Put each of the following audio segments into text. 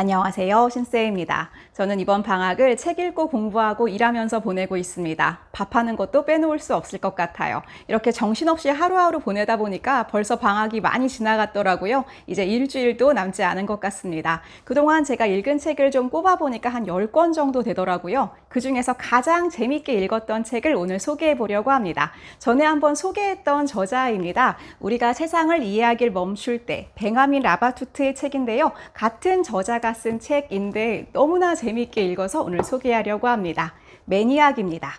안녕하세요. 신쌤입니다. 저는 이번 방학을 책 읽고 공부하고 일하면서 보내고 있습니다. 밥하는 것도 빼놓을 수 없을 것 같아요. 이렇게 정신없이 하루하루 보내다 보니까 벌써 방학이 많이 지나갔더라고요. 이제 일주일도 남지 않은 것 같습니다. 그동안 제가 읽은 책을 좀 꼽아보니까 한 10권 정도 되더라고요. 그 중에서 가장 재밌게 읽었던 책을 오늘 소개해 보려고 합니다. 전에 한번 소개했던 저자입니다. 우리가 세상을 이해하길 멈출 때, 벤야민 라바투트의 책인데요. 같은 저자가 쓴 책인데 너무나 재미있게 읽어서 오늘 소개하려고 합니다. 매니악입니다.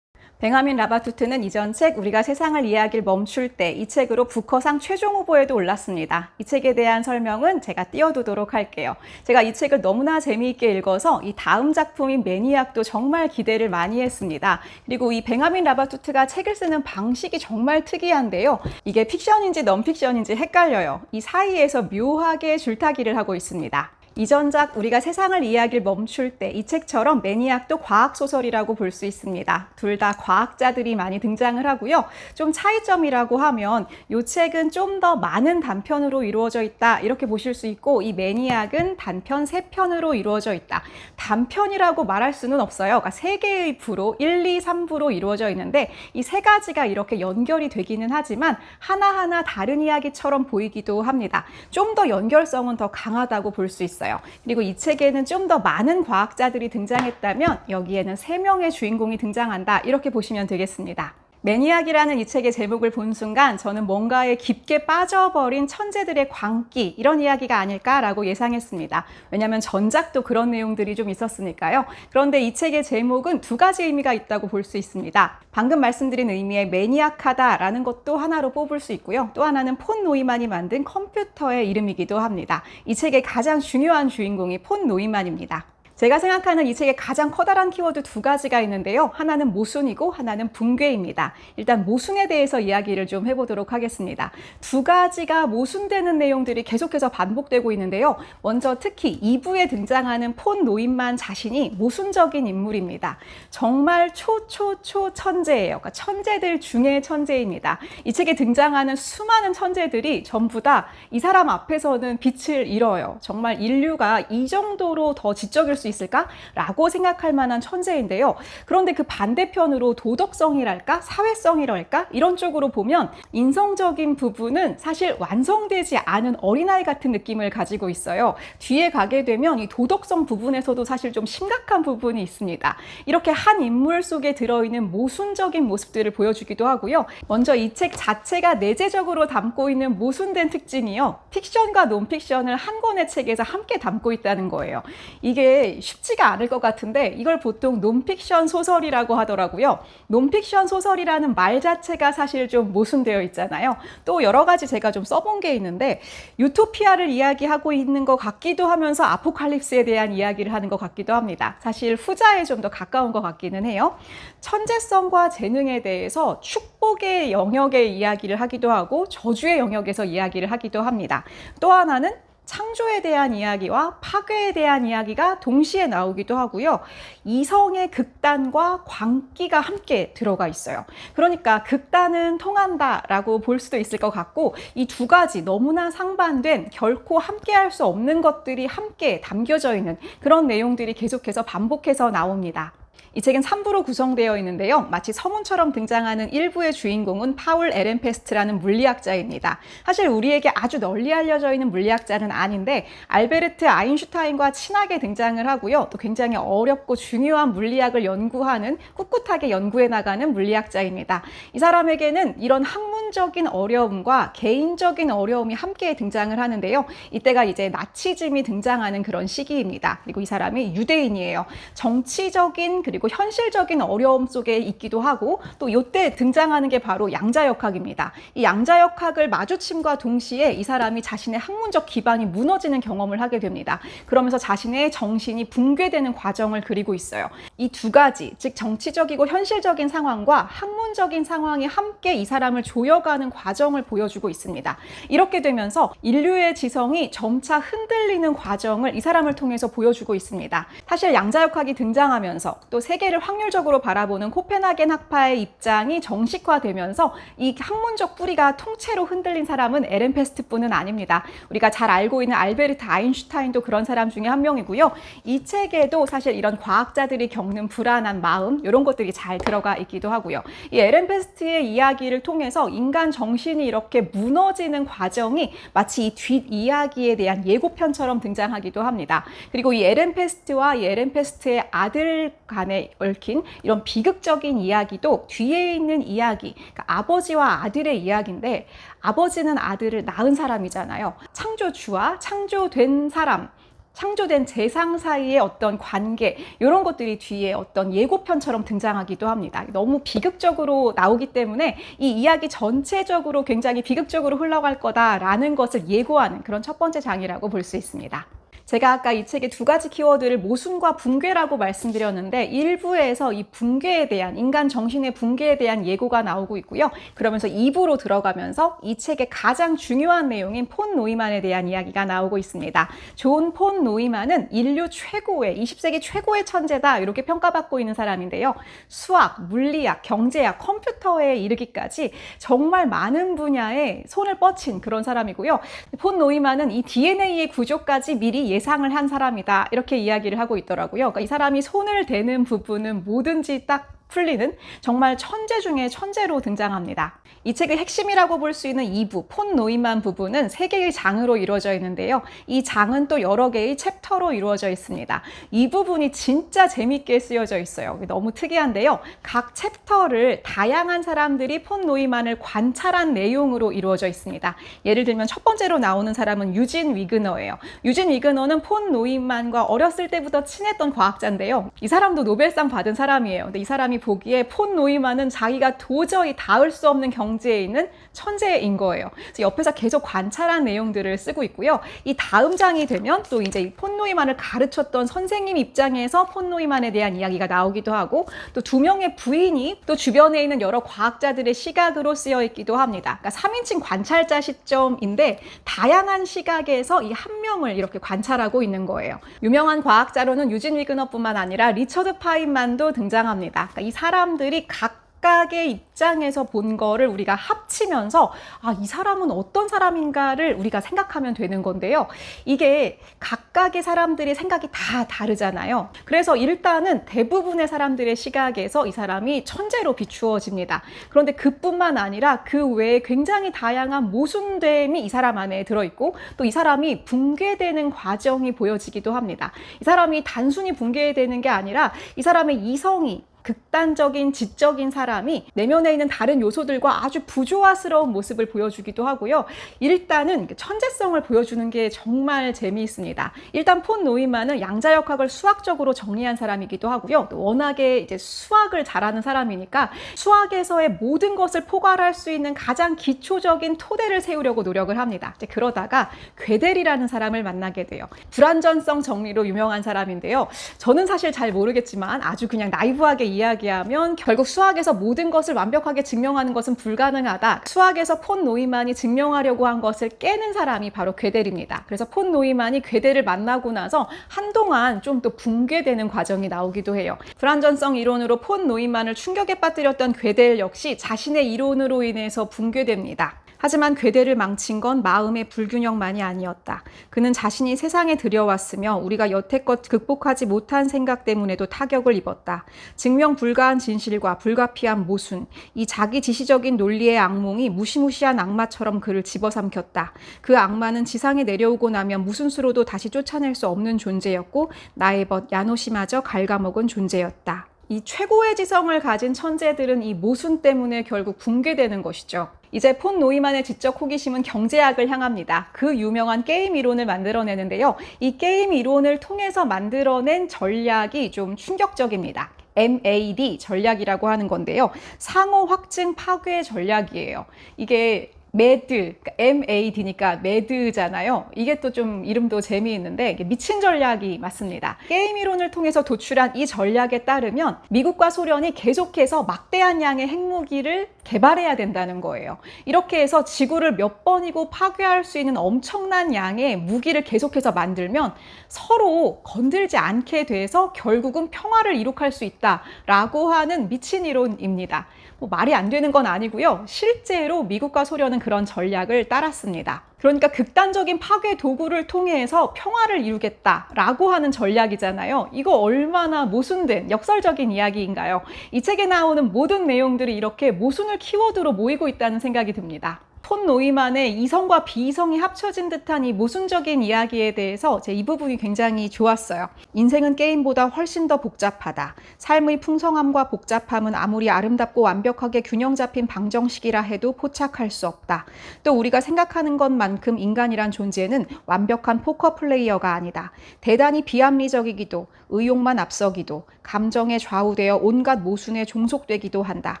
벤야민 라바투트는 이전 책 우리가 세상을 이해하길 멈출 때 이 책으로 부커상 최종 후보에도 올랐습니다. 이 책에 대한 설명은 제가 띄워두도록 할게요. 제가 이 책을 너무나 재미있게 읽어서 이 다음 작품인 매니악도 정말 기대를 많이 했습니다. 그리고 이 벤야민 라바투트가 책을 쓰는 방식이 정말 특이한데요. 이게 픽션인지 넌픽션인지 헷갈려요. 이 사이에서 묘하게 줄타기를 하고 있습니다. 이전작 우리가 세상을 이해하길 멈출 때 이 책처럼 매니악도 과학소설이라고 볼 수 있습니다. 둘 다 과학자들이 많이 등장을 하고요. 좀 차이점이라고 하면 이 책은 좀 더 많은 단편으로 이루어져 있다 이렇게 보실 수 있고 이 매니악은 단편 3편으로 이루어져 있다. 단편이라고 말할 수는 없어요. 그러니까 3개의 부로 1, 2, 3부로 이루어져 있는데 이 3가지가 이렇게 연결이 되기는 하지만 하나하나 다른 이야기처럼 보이기도 합니다. 좀 더 연결성은 더 강하다고 볼 수 있어요. 그리고 이 책에는 좀 더 많은 과학자들이 등장했다면 여기에는 3명의 주인공이 등장한다 이렇게 보시면 되겠습니다. 매니악이라는 이 책의 제목을 본 순간 저는 뭔가에 깊게 빠져버린 천재들의 광기 이런 이야기가 아닐까라고 예상했습니다. 왜냐하면 전작도 그런 내용들이 좀 있었으니까요. 그런데 이 책의 제목은 2가지 의미가 있다고 볼 수 있습니다. 방금 말씀드린 의미의 매니악하다라는 것도 하나로 뽑을 수 있고요. 또 하나는 폰 노이만이 만든 컴퓨터의 이름이기도 합니다. 이 책의 가장 중요한 주인공이 폰 노이만입니다. 제가 생각하는 이 책의 가장 커다란 키워드 2가지가 있는데요. 하나는 모순이고 하나는 붕괴입니다. 일단 모순에 대해서 이야기를 좀 해보도록 하겠습니다. 2가지가 모순되는 내용들이 계속해서 반복되고 있는데요. 먼저 특히 2부에 등장하는 폰 노인만 자신이 모순적인 인물입니다. 정말 초초초 천재예요. 그러니까 천재들 중에 천재입니다. 이 책에 등장하는 수많은 천재들이 전부 다 이 사람 앞에서는 빛을 잃어요. 정말 인류가 이 정도로 더 지적일 수 있을까라고 생각할 만한 천재인데요. 그런데 그 반대편으로 도덕성이랄까 사회성이랄까 이런 쪽으로 보면 인성적인 부분은 사실 완성되지 않은 어린아이 같은 느낌을 가지고 있어요. 뒤에 가게 되면 이 도덕성 부분에서도 사실 좀 심각한 부분이 있습니다. 이렇게 한 인물 속에 들어있는 모순적인 모습들을 보여주기도 하고요. 먼저 이 책 자체가 내재적으로 담고 있는 모순된 특징이요. 픽션과 논픽션을 한 권의 책에서 함께 담고 있다는 거예요. 이게 쉽지가 않을 것 같은데 이걸 보통 논픽션 소설이라고 하더라고요. 논픽션 소설이라는 말 자체가 사실 좀 모순되어 있잖아요. 또 여러 가지 제가 좀 써본 게 있는데 유토피아를 이야기하고 있는 것 같기도 하면서 아포칼립스에 대한 이야기를 하는 것 같기도 합니다. 사실 후자에 좀 더 가까운 것 같기는 해요. 천재성과 재능에 대해서 축복의 영역의 이야기를 하기도 하고 저주의 영역에서 이야기를 하기도 합니다. 또 하나는 창조에 대한 이야기와 파괴에 대한 이야기가 동시에 나오기도 하고요. 이성의 극단과 광기가 함께 들어가 있어요. 그러니까 극단은 통한다라고 볼 수도 있을 것 같고 이 2가지 너무나 상반된 결코 함께 할 수 없는 것들이 함께 담겨져 있는 그런 내용들이 계속해서 반복해서 나옵니다. 이 책은 3부로 구성되어 있는데요. 마치 서문처럼 등장하는 1부의 주인공은 파울 에렌페스트라는 물리학자입니다. 사실 우리에게 아주 널리 알려져 있는 물리학자는 아닌데 알베르트 아인슈타인과 친하게 등장을 하고요. 또 굉장히 어렵고 중요한 물리학을 연구하는 꿋꿋하게 연구해 나가는 물리학자입니다. 이 사람에게는 이런 학문적인 어려움과 개인적인 어려움이 함께 등장을 하는데요. 이때가 이제 나치즘이 등장하는 그런 시기입니다. 그리고 이 사람이 유대인이에요. 정치적인 그리고 현실적인 어려움 속에 있기도 하고 또 이때 등장하는 게 바로 양자역학입니다. 이 양자역학을 마주침과 동시에 이 사람이 자신의 학문적 기반이 무너지는 경험을 하게 됩니다. 그러면서 자신의 정신이 붕괴되는 과정을 그리고 있어요. 이 2가지, 즉 정치적이고 현실적인 상황과 학문적인 상황이 함께 이 사람을 조여가는 과정을 보여주고 있습니다. 이렇게 되면서 인류의 지성이 점차 흔들리는 과정을 이 사람을 통해서 보여주고 있습니다. 사실 양자역학이 등장하면서 또 세계를 확률적으로 바라보는 코펜하겐 학파의 입장이 정식화되면서 이 학문적 뿌리가 통째로 흔들린 사람은 에렌페스트뿐은 아닙니다. 우리가 잘 알고 있는 알베르트 아인슈타인도 그런 사람 중에 한 명이고요. 이 책에도 사실 이런 과학자들이 겪는 불안한 마음 이런 것들이 잘 들어가 있기도 하고요. 이 에렌페스트의 이야기를 통해서 인간 정신이 이렇게 무너지는 과정이 마치 이 뒷이야기에 대한 예고편처럼 등장하기도 합니다. 그리고 이 에렌페스트와 이 에렌페스트의 아들 간에 얽힌 이런 비극적인 이야기도 뒤에 있는 이야기, 그러니까 아버지와 아들의 이야기인데 아버지는 아들을 낳은 사람이잖아요. 창조주와 창조된 사람, 창조된 재상 사이의 어떤 관계 이런 것들이 뒤에 어떤 예고편처럼 등장하기도 합니다. 너무 비극적으로 나오기 때문에 이 이야기 전체적으로 굉장히 비극적으로 흘러갈 거다라는 것을 예고하는 그런 첫 번째 장이라고 볼 수 있습니다. 제가 아까 이 책의 두 가지 키워드를 모순과 붕괴라고 말씀드렸는데 일부에서 이 붕괴에 대한 인간 정신의 붕괴에 대한 예고가 나오고 있고요. 그러면서 2부로 들어가면서 이 책의 가장 중요한 내용인 폰 노이만에 대한 이야기가 나오고 있습니다. 존 폰 노이만은 인류 최고의 20세기 최고의 천재다 이렇게 평가받고 있는 사람인데요. 수학, 물리학, 경제학, 컴퓨터에 이르기까지 정말 많은 분야에 손을 뻗친 그런 사람이고요. 폰 노이만은 이 DNA의 구조까지 미리 예상을 한 사람이다 이렇게 이야기를 하고 있더라고요. 그러니까 이 사람이 손을 대는 부분은 뭐든지 딱 풀리는 정말 천재 중에 천재로 등장합니다. 이 책의 핵심이라고 볼 수 있는 2부, 폰 노이만 부분은 3개의 장으로 이루어져 있는데요. 이 장은 또 여러 개의 챕터로 이루어져 있습니다. 이 부분이 진짜 재밌게 쓰여져 있어요. 너무 특이한데요. 각 챕터를 다양한 사람들이 폰 노이만을 관찰한 내용으로 이루어져 있습니다. 예를 들면 첫 번째로 나오는 사람은 유진 위그너예요. 유진 위그너는 폰 노이만과 어렸을 때부터 친했던 과학자인데요. 이 사람도 노벨상 받은 사람이에요. 근데 이 사람이 보기에 폰 노이만은 자기가 도저히 닿을 수 없는 경지에 있는 천재인 거예요. 그래서 옆에서 계속 관찰한 내용들을 쓰고 있고요. 이 다음 장이 되면 또 이제 폰 노이만을 가르쳤던 선생님 입장에서 폰 노이만에 대한 이야기가 나오기도 하고 또 2명의 부인이 또 주변에 있는 여러 과학자들의 시각으로 쓰여 있기도 합니다. 그러니까 3인칭 관찰자 시점인데 다양한 시각에서 이 한 명을 이렇게 관찰하고 있는 거예요. 유명한 과학자로는 유진 위그너뿐만 아니라 리처드 파인만도 등장합니다. 그러니까 이 사람들이 각각의 입장에서 본 거를 우리가 합치면서 이 사람은 어떤 사람인가를 우리가 생각하면 되는 건데요. 이게 각각의 사람들의 생각이 다 다르잖아요. 그래서 일단은 대부분의 사람들의 시각에서 이 사람이 천재로 비추어집니다. 그런데 그뿐만 아니라 그 외에 굉장히 다양한 모순됨이 이 사람 안에 들어있고 또 이 사람이 붕괴되는 과정이 보여지기도 합니다. 이 사람이 단순히 붕괴되는 게 아니라 이 사람의 이성이 극단적인 지적인 사람이 내면에 있는 다른 요소들과 아주 부조화스러운 모습을 보여주기도 하고요. 일단은 천재성을 보여주는 게 정말 재미있습니다. 일단 폰 노이만은 양자역학을 수학적으로 정리한 사람이기도 하고요. 또 워낙에 이제 수학을 잘하는 사람이니까 수학에서의 모든 것을 포괄할 수 있는 가장 기초적인 토대를 세우려고 노력을 합니다. 이제 그러다가 괴델이라는 사람을 만나게 돼요. 불완전성 정리로 유명한 사람인데요. 저는 사실 잘 모르겠지만 아주 그냥 나이브하게 이야기하면 결국 수학에서 모든 것을 완벽하게 증명하는 것은 불가능하다. 수학에서 폰 노이만이 증명하려고 한 것을 깨는 사람이 바로 괴델입니다. 그래서 폰 노이만이 괴델을 만나고 나서 한동안 좀 또 붕괴되는 과정이 나오기도 해요. 불완전성 이론으로 폰 노이만을 충격에 빠뜨렸던 괴델 역시 자신의 이론으로 인해서 붕괴됩니다. 하지만 괴델을 망친 건 마음의 불균형만이 아니었다. 그는 자신이 세상에 들여왔으며 우리가 여태껏 극복하지 못한 생각 때문에도 타격을 입었다. 증명 불가한 진실과 불가피한 모순, 이 자기지시적인 논리의 악몽이 무시무시한 악마처럼 그를 집어삼켰다. 그 악마는 지상에 내려오고 나면 무슨 수로도 다시 쫓아낼 수 없는 존재였고 나의 벗 야노시마저 갉아먹은 존재였다. 이 최고의 지성을 가진 천재들은 이 모순 때문에 결국 붕괴되는 것이죠. 이제 폰 노이만의 지적 호기심은 경제학을 향합니다. 그 유명한 게임 이론을 만들어내는데요. 이 게임 이론을 통해서 만들어낸 전략이 좀 충격적입니다. MAD 전략이라고 하는 건데요. 상호 확증 파괴 전략이에요. 이게 매드, 그러니까 MAD니까 매드잖아요. 이게 또 좀 이름도 재미있는데 이게 미친 전략이 맞습니다. 게임 이론을 통해서 도출한 이 전략에 따르면 미국과 소련이 계속해서 막대한 양의 핵무기를 개발해야 된다는 거예요. 이렇게 해서 지구를 몇 번이고 파괴할 수 있는 엄청난 양의 무기를 계속해서 만들면 서로 건들지 않게 돼서 결국은 평화를 이룩할 수 있다라고 하는 미친 이론입니다. 뭐 말이 안 되는 건 아니고요. 실제로 미국과 소련은 그런 전략을 따랐습니다. 그러니까 극단적인 파괴 도구를 통해서 평화를 이루겠다라고 하는 전략이잖아요. 이거 얼마나 모순된 역설적인 이야기인가요? 이 책에 나오는 모든 내용들이 이렇게 모순을 키워드로 모이고 있다는 생각이 듭니다. 폰 노이만의 이성과 비이성이 합쳐진 듯한 이 모순적인 이야기에 대해서 제 이 부분이 굉장히 좋았어요. 인생은 게임보다 훨씬 더 복잡하다. 삶의 풍성함과 복잡함은 아무리 아름답고 완벽하게 균형 잡힌 방정식이라 해도 포착할 수 없다. 또 우리가 생각하는 것만큼 인간이란 존재는 완벽한 포커 플레이어가 아니다. 대단히 비합리적이기도, 의욕만 앞서기도, 감정에 좌우되어 온갖 모순에 종속되기도 한다.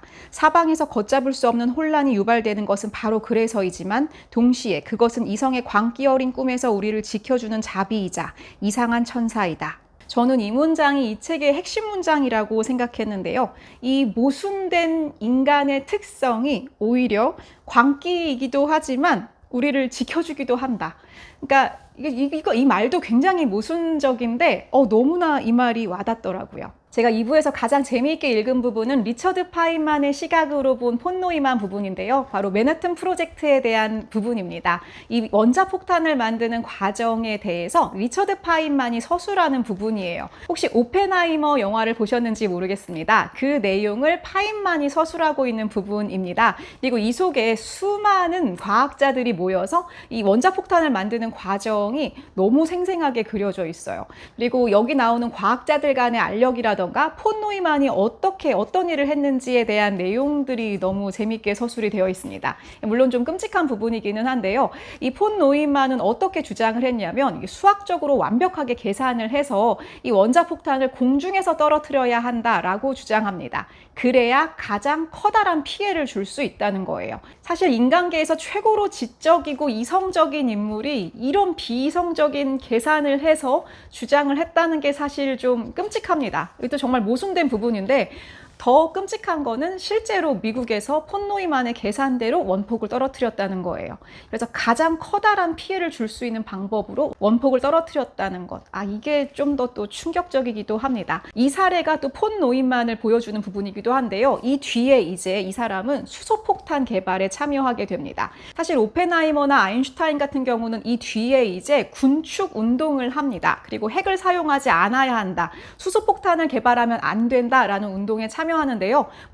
사방에서 걷잡을 수 없는 혼란이 유발되는 것은 바로 그래서이지만 동시에 그것은 이성의 광기 어린 꿈에서 우리를 지켜주는 자비이자 이상한 천사이다. 저는 이 문장이 이 책의 핵심 문장이라고 생각했는데요. 이 모순된 인간의 특성이 오히려 광기이기도 하지만 우리를 지켜주기도 한다. 그러니까 이 말도 굉장히 모순적인데 너무나 이 말이 와닿더라고요. 제가 2부에서 가장 재미있게 읽은 부분은 리처드 파인만의 시각으로 본 폰 노이만 부분인데요. 바로 맨하튼 프로젝트에 대한 부분입니다. 이 원자폭탄을 만드는 과정에 대해서 리처드 파인만이 서술하는 부분이에요. 혹시 오펜하이머 영화를 보셨는지 모르겠습니다. 그 내용을 파인만이 서술하고 있는 부분입니다. 그리고 이 속에 수많은 과학자들이 모여서 이 원자폭탄을 만드는 과정이 너무 생생하게 그려져 있어요. 그리고 여기 나오는 과학자들 간의 알력이라든가 폰 노이만이 어떤 일을 했는지에 대한 내용들이 너무 재밌게 서술이 되어 있습니다. 물론 좀 끔찍한 부분이기는 한데요. 이 폰 노이만은 어떻게 주장을 했냐면 수학적으로 완벽하게 계산을 해서 이 원자폭탄을 공중에서 떨어뜨려야 한다라고 주장합니다. 그래야 가장 커다란 피해를 줄 수 있다는 거예요. 사실 인간계에서 최고로 지적이고 이성적인 인물이 이런 비이성적인 계산을 해서 주장을 했다는 게 사실 좀 끔찍합니다. 이것도 정말 모순된 부분인데 더 끔찍한 거는 실제로 미국에서 폰 노이만의 계산대로 원폭을 떨어뜨렸다는 거예요. 그래서 가장 커다란 피해를 줄 수 있는 방법으로 원폭을 떨어뜨렸다는 것. 이게 좀 더 또 충격적이기도 합니다. 이 사례가 또 폰 노이만을 보여주는 부분이기도 한데요. 이 뒤에 이제 이 사람은 수소폭탄 개발에 참여하게 됩니다. 사실 오펜하이머나 아인슈타인 같은 경우는 이 뒤에 이제 군축 운동을 합니다. 그리고 핵을 사용하지 않아야 한다. 수소폭탄을 개발하면 안 된다라는 운동에 참여하는데요.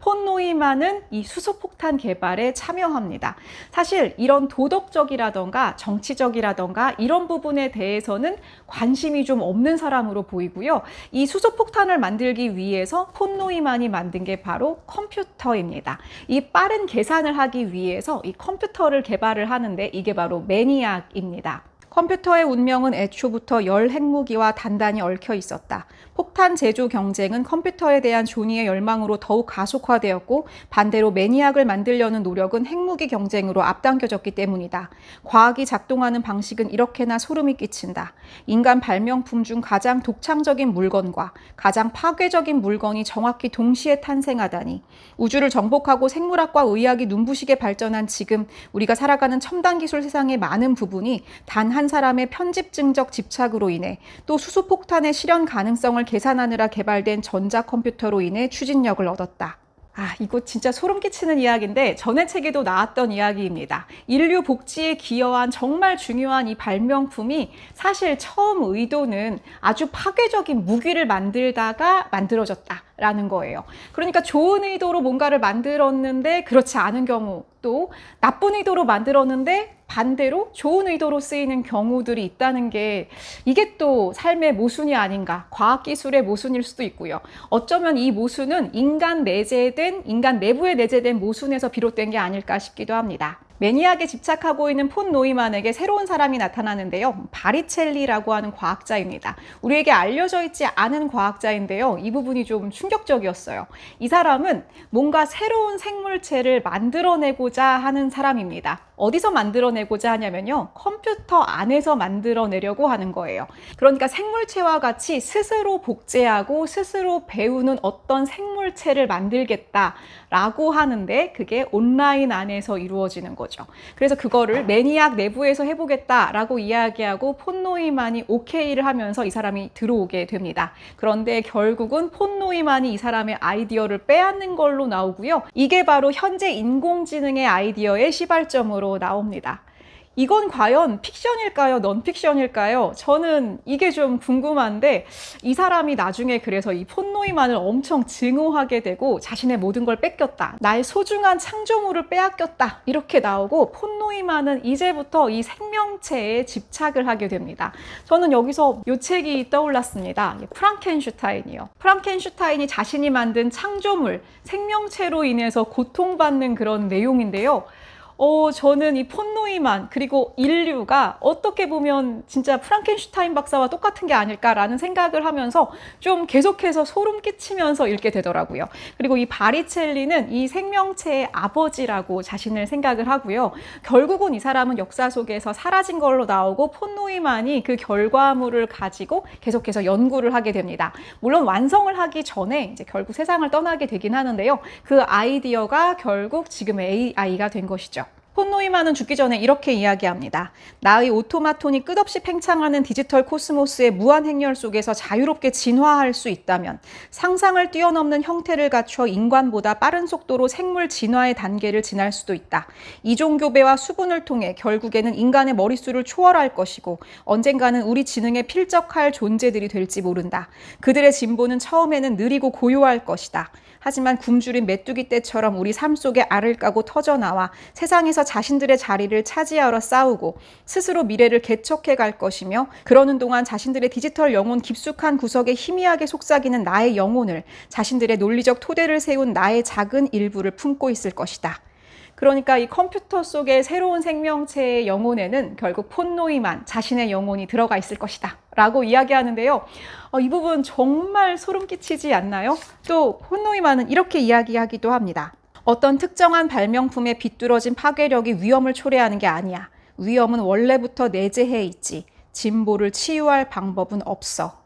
폰 노이만은 이 수소폭탄 개발에 참여합니다. 사실 이런 도덕적이라던가 정치적이라던가 이런 부분에 대해서는 관심이 좀 없는 사람으로 보이고요. 이 수소폭탄을 만들기 위해서 폰 노이만이 만든 게 바로 컴퓨터입니다. 이 빠른 계산을 하기 위해서 이 컴퓨터를 개발을 하는데 이게 바로 매니악입니다. 컴퓨터의 운명은 애초부터 열 핵무기와 단단히 얽혀 있었다. 폭탄 제조 경쟁은 컴퓨터에 대한 존이의 열망으로 더욱 가속화되었고 반대로 매니악을 만들려는 노력은 핵무기 경쟁으로 앞당겨졌기 때문이다. 과학이 작동하는 방식은 이렇게나 소름이 끼친다. 인간 발명품 중 가장 독창적인 물건과 가장 파괴적인 물건이 정확히 동시에 탄생하다니. 우주를 정복하고 생물학과 의학이 눈부시게 발전한 지금 우리가 살아가는 첨단 기술 세상의 많은 부분이 단 한 사람의 편집증적 집착으로 인해 또 수소폭탄의 실현 가능성을 계산하느라 개발된 전자컴퓨터로 인해 추진력을 얻었다. 이거 진짜 소름 끼치는 이야기인데 전에 책에도 나왔던 이야기입니다. 인류 복지에 기여한 정말 중요한 이 발명품이 사실 처음 의도는 아주 파괴적인 무기를 만들다가 만들어졌다라는 거예요. 그러니까 좋은 의도로 뭔가를 만들었는데 그렇지 않은 경우, 또 나쁜 의도로 만들었는데 반대로 좋은 의도로 쓰이는 경우들이 있다는 게 이게 또 삶의 모순이 아닌가, 과학기술의 모순일 수도 있고요. 어쩌면 이 모순은 인간 내부에 내재된 모순에서 비롯된 게 아닐까 싶기도 합니다. 매니악에 집착하고 있는 폰 노이만에게 새로운 사람이 나타나는데요. 바리첼리라고 하는 과학자입니다. 우리에게 알려져 있지 않은 과학자인데요. 이 부분이 좀 충격적이었어요. 이 사람은 뭔가 새로운 생물체를 만들어내고자 하는 사람입니다. 어디서 만들어내고자 하냐면요. 컴퓨터 안에서 만들어내려고 하는 거예요. 그러니까 생물체와 같이 스스로 복제하고 스스로 배우는 어떤 생물체를 만들겠다라고 하는데 그게 온라인 안에서 이루어지는 거죠. 그래서 그거를 매니악 내부에서 해보겠다라고 이야기하고 폰노이만이 오케이를 하면서 이 사람이 들어오게 됩니다. 그런데 결국은 폰노이만이 이 사람의 아이디어를 빼앗는 걸로 나오고요. 이게 바로 현재 인공지능의 아이디어의 시발점으로 나옵니다. 이건 과연 픽션일까요? 넌픽션일까요? 저는 이게 좀 궁금한데 이 사람이 나중에 그래서 이 폰노이만을 엄청 증오하게 되고 자신의 모든 걸 뺏겼다. 나의 소중한 창조물을 빼앗겼다. 이렇게 나오고 폰노이만은 이제부터 이 생명체에 집착을 하게 됩니다. 저는 여기서 이 책이 떠올랐습니다. 프랑켄슈타인이요. 프랑켄슈타인이 자신이 만든 창조물, 생명체로 인해서 고통받는 그런 내용인데요. 저는 이 폰노이만 그리고 인류가 어떻게 보면 진짜 프랑켄슈타인 박사와 똑같은 게 아닐까라는 생각을 하면서 좀 계속해서 소름 끼치면서 읽게 되더라고요. 그리고 이 바리첼리는 이 생명체의 아버지라고 자신을 생각을 하고요. 결국은 이 사람은 역사 속에서 사라진 걸로 나오고 폰노이만이 그 결과물을 가지고 계속해서 연구를 하게 됩니다. 물론 완성을 하기 전에 이제 결국 세상을 떠나게 되긴 하는데요. 그 아이디어가 결국 지금의 AI가 된 것이죠. 폰노이만은 죽기 전에 이렇게 이야기합니다. 나의 오토마톤이 끝없이 팽창하는 디지털 코스모스의 무한 행렬 속에서 자유롭게 진화할 수 있다면 상상을 뛰어넘는 형태를 갖춰 인간보다 빠른 속도로 생물 진화의 단계를 지날 수도 있다. 이종교배와 수분을 통해 결국에는 인간의 머릿수를 초월할 것이고 언젠가는 우리 지능에 필적할 존재들이 될지 모른다. 그들의 진보는 처음에는 느리고 고요할 것이다. 하지만 굶주린 메뚜기 떼처럼 우리 삶 속에 알을 까고 터져나와 세상에서 자신들의 자리를 차지하러 싸우고 스스로 미래를 개척해 갈 것이며 그러는 동안 자신들의 디지털 영혼 깊숙한 구석에 희미하게 속삭이는 나의 영혼을 자신들의 논리적 토대를 세운 나의 작은 일부를 품고 있을 것이다. 그러니까 이 컴퓨터 속의 새로운 생명체의 영혼에는 결국 폰노이만 자신의 영혼이 들어가 있을 것이다 라고 이야기하는데요. 이 부분 정말 소름 끼치지 않나요? 또 폰노이만은 이렇게 이야기하기도 합니다. 어떤 특정한 발명품에 비뚤어진 파괴력이 위험을 초래하는 게 아니야. 위험은 원래부터 내재해 있지. 진보를 치유할 방법은 없어.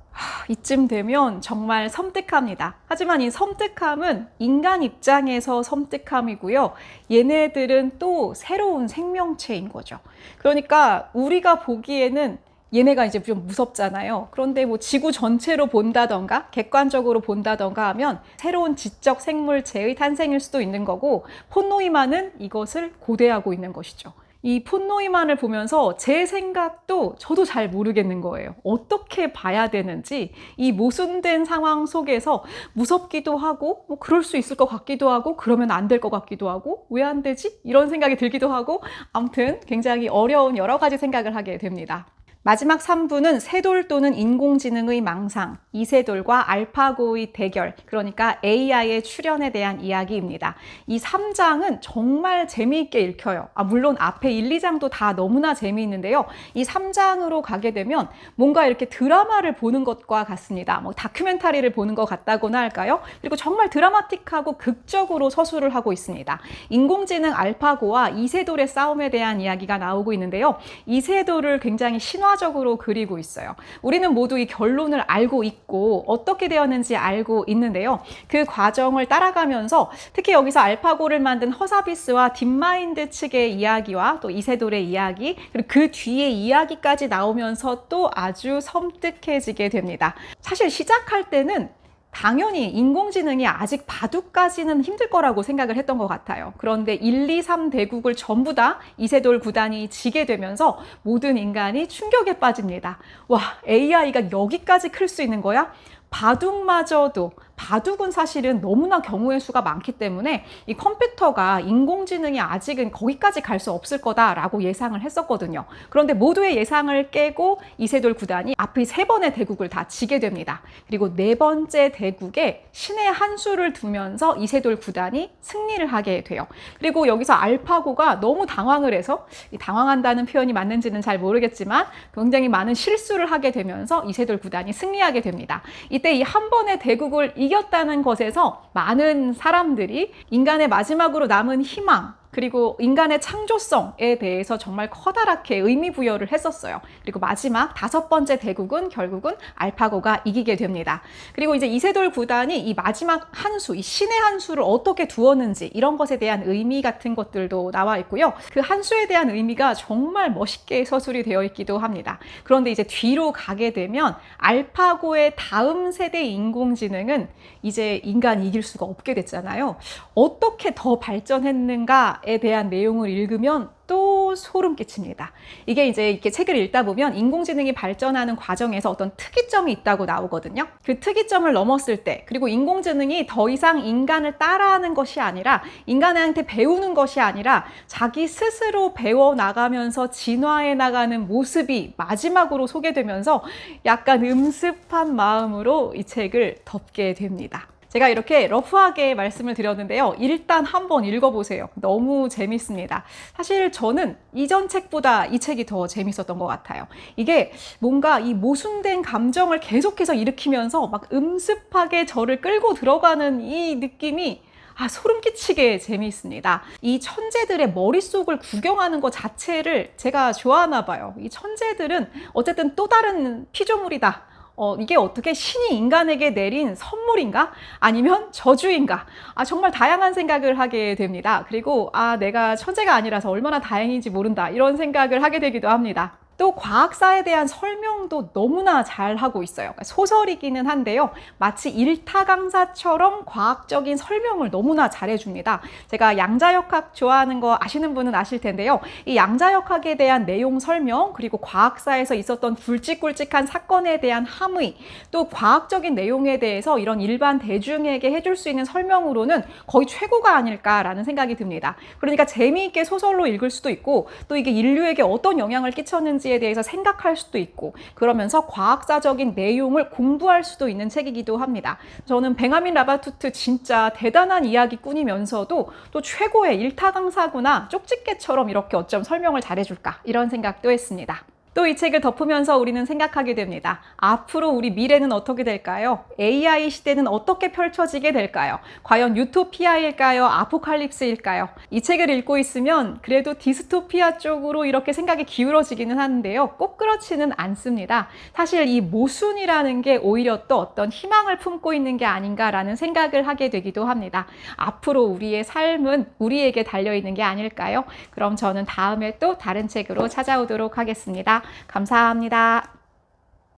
이쯤 되면 정말 섬뜩합니다. 하지만 이 섬뜩함은 인간 입장에서 섬뜩함이고요. 얘네들은 또 새로운 생명체인 거죠. 그러니까 우리가 보기에는 얘네가 이제 좀 무섭잖아요. 그런데 뭐 지구 전체로 본다던가 객관적으로 본다던가 하면 새로운 지적 생물체의 탄생일 수도 있는 거고 폰노이만은 이것을 고대하고 있는 것이죠. 이 폰노이만을 보면서 제 생각도 저도 잘 모르겠는 거예요. 어떻게 봐야 되는지 이 모순된 상황 속에서 무섭기도 하고 뭐 그럴 수 있을 것 같기도 하고 그러면 안 될 것 같기도 하고 왜 안 되지? 이런 생각이 들기도 하고 아무튼 굉장히 어려운 여러 가지 생각을 하게 됩니다. 마지막 3부는 새 돌 또는 인공지능의 망상, 이세돌과 알파고의 대결, 그러니까 AI의 출현에 대한 이야기입니다. 이 3장은 정말 재미있게 읽혀요. 물론 앞에 1, 2장도 다 너무나 재미있는데요. 이 3장으로 가게 되면 뭔가 이렇게 드라마를 보는 것과 같습니다. 뭐 다큐멘터리를 보는 것 같다고나 할까요? 그리고 정말 드라마틱하고 극적으로 서술을 하고 있습니다. 인공지능 알파고와 이세돌의 싸움에 대한 이야기가 나오고 있는데요. 이세돌을 굉장히 신화적으로 그리고 있어요. 우리는 모두 이 결론을 알고 있고 어떻게 되었는지 알고 있는데요. 그 과정을 따라가면서 특히 여기서 알파고를 만든 허사비스와 딥마인드 측의 이야기와 또 이세돌의 이야기 그리고 그 뒤의 이야기까지 나오면서 또 아주 섬뜩해지게 됩니다. 사실 시작할 때는 당연히 인공지능이 아직 바둑까지는 힘들 거라고 생각을 했던 것 같아요. 그런데 1, 2, 3 대국을 전부 다 이세돌 구단이 지게 되면서 모든 인간이 충격에 빠집니다. 와, AI가 여기까지 클 수 있는 거야? 바둑마저도 바둑은 사실은 너무나 경우의 수가 많기 때문에 이 컴퓨터가 인공지능이 아직은 거기까지 갈 수 없을 거다라고 예상을 했었거든요. 그런데 모두의 예상을 깨고 이세돌 구단이 앞의 3번의 대국을 다 지게 됩니다. 그리고 4번째 대국에 신의 한 수를 두면서 이세돌 구단이 승리를 하게 돼요. 그리고 여기서 알파고가 너무 당황을 해서 당황한다는 표현이 맞는지는 잘 모르겠지만 굉장히 많은 실수를 하게 되면서 이세돌 구단이 승리하게 됩니다. 이때 이 한 번의 대국을 이겼다는 것에서 많은 사람들이 인간의 마지막으로 남은 희망, 그리고 인간의 창조성에 대해서 정말 커다랗게 의미 부여를 했었어요. 그리고 마지막 5번째 대국은 결국은 알파고가 이기게 됩니다. 그리고 이제 이세돌 구단이 이 마지막 한 수, 이 신의 한 수를 어떻게 두었는지 이런 것에 대한 의미 같은 것들도 나와 있고요. 그 한 수에 대한 의미가 정말 멋있게 서술이 되어 있기도 합니다. 그런데 이제 뒤로 가게 되면 알파고의 다음 세대 인공지능은 이제 인간이 이길 수가 없게 됐잖아요. 어떻게 더 발전했는가에 대한 내용을 읽으면 또 소름 끼칩니다. 이게 이제 이렇게 책을 읽다 보면 인공지능이 발전하는 과정에서 어떤 특이점이 있다고 나오거든요. 그 특이점을 넘었을 때, 그리고 인공지능이 더 이상 인간을 따라하는 것이 아니라 인간한테 배우는 것이 아니라 자기 스스로 배워나가면서 진화해 나가는 모습이 마지막으로 소개되면서 약간 음습한 마음으로 이 책을 덮게 됩니다. 제가 이렇게 러프하게 말씀을 드렸는데요. 일단 한번 읽어보세요. 너무 재밌습니다. 사실 저는 이전 책보다 이 책이 더 재밌었던 것 같아요. 이게 뭔가 이 모순된 감정을 계속해서 일으키면서 막 음습하게 저를 끌고 들어가는 이 느낌이 소름 끼치게 재미있습니다. 이 천재들의 머릿속을 구경하는 것 자체를 제가 좋아하나 봐요. 이 천재들은 어쨌든 또 다른 피조물이다. 이게 어떻게 신이 인간에게 내린 선물인가? 아니면 저주인가? 정말 다양한 생각을 하게 됩니다. 그리고 내가 천재가 아니라서 얼마나 다행인지 모른다. 이런 생각을 하게 되기도 합니다. 또 과학사에 대한 설명도 너무나 잘 하고 있어요. 소설이기는 한데요. 마치 일타 강사처럼 과학적인 설명을 너무나 잘해줍니다. 제가 양자역학 좋아하는 거 아시는 분은 아실 텐데요. 이 양자역학에 대한 내용 설명, 그리고 과학사에서 있었던 굵직굵직한 사건에 대한 함의, 또 과학적인 내용에 대해서 이런 일반 대중에게 해줄 수 있는 설명으로는 거의 최고가 아닐까라는 생각이 듭니다. 그러니까 재미있게 소설로 읽을 수도 있고, 또 이게 인류에게 어떤 영향을 끼쳤는지에 대해서 생각할 수도 있고, 그러면서 과학사적인 내용을 공부할 수도 있는 책이기도 합니다. 저는 벤야민 라바투트 진짜 대단한 이야기꾼이면서도 또 최고의 일타 강사구나, 쪽집게처럼 이렇게 어쩜 설명을 잘해줄까, 이런 생각도 했습니다. 또 이 책을 덮으면서 우리는 생각하게 됩니다. 앞으로 우리 미래는 어떻게 될까요? AI 시대는 어떻게 펼쳐지게 될까요? 과연 유토피아일까요? 아포칼립스일까요? 이 책을 읽고 있으면 그래도 디스토피아 쪽으로 이렇게 생각이 기울어지기는 하는데요. 꼭 그렇지는 않습니다. 사실 이 모순이라는 게 오히려 또 어떤 희망을 품고 있는 게 아닌가라는 생각을 하게 되기도 합니다. 앞으로 우리의 삶은 우리에게 달려있는 게 아닐까요? 그럼 저는 다음에 또 다른 책으로 찾아오도록 하겠습니다. 감사합니다.